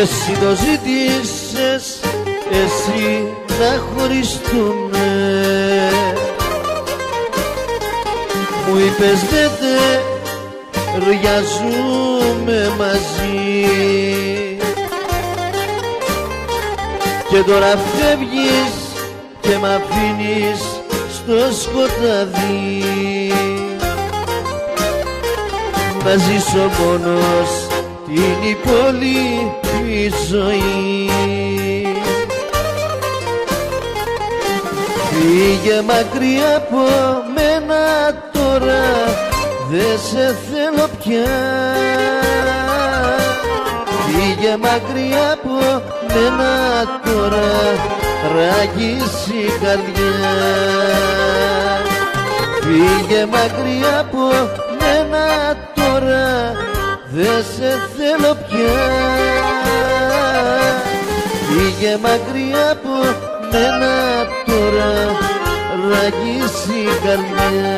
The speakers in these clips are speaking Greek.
Εσύ το ζήτησες, εσύ να χωριστούμε. Μου είπες δεν ταιριάζουμε μαζί και τώρα φεύγεις και μ' αφήνεις στο σκοτάδι να ζήσω μόνος την υπόλοιπη ζωή. Φύγε μακριά από μένα τώρα, δεν σε θέλω πια. Φύγε μακριά από μένα τώρα, ράγεις η καρδιά. Φύγε μακριά από μένα τώρα, δεν σε θέλω πια. Φύγε μακριά από μένα τώρα, ράγεις η καρδιά.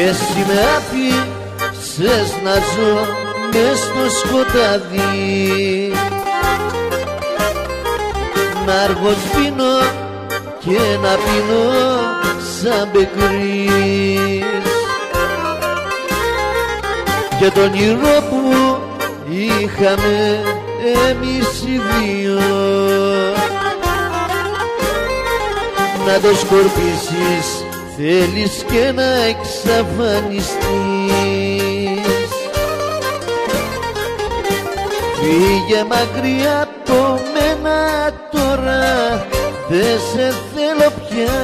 Εσύ με άφησες να ζω μες στο σκοτάδι, να αργοσπίνω και να πίνω σαν πεκρής και τον όνειρο που είχαμε εμείς οι δύο να το σκορπίσεις θέλεις και να εξαφανιστείς. Φύγε μακριά από μένα τώρα, δεν σε θέλω πια.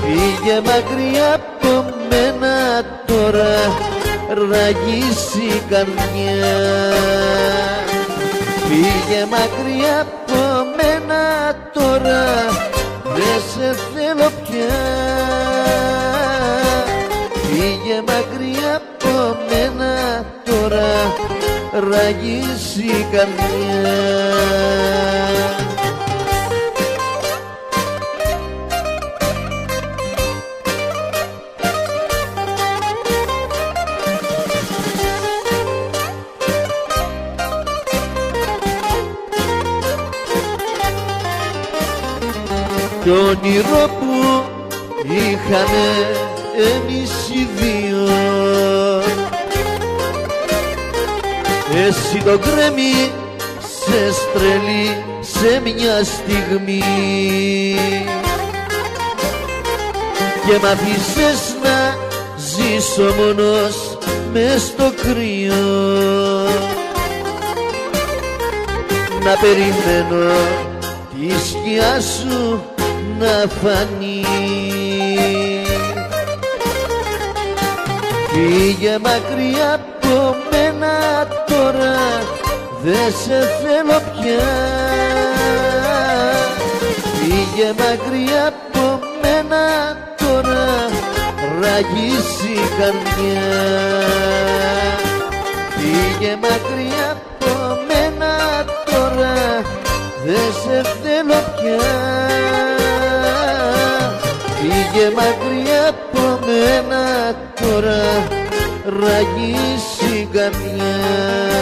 Φύγε μακριά από μένα τώρα, ράγεις η καρδιά. Φύγε μακριά από μένα τώρα, δεν σε θέλω πια. Φύγε μακριά από μένα τώρα, ράγεις η καρδιά. Το όνειρο που είχαμε εμείς οι δύο, εσύ το κρέμισες τρελή σε μια στιγμή και μ' αφήσες να ζήσω μόνος μες στο κρύο, να περιμένω τη σκιά σου να φανεί. Φύγε μακριά από μένα τώρα, δεν σε θέλω πια. Φύγε μακριά από μένα τώρα, ράγεις η καρδιά. Φύγε μακριά από μένα τώρα, δεν σε θέλω πια. Φύγε μακριά από μένα τώρα, ράγεις η καρδιά.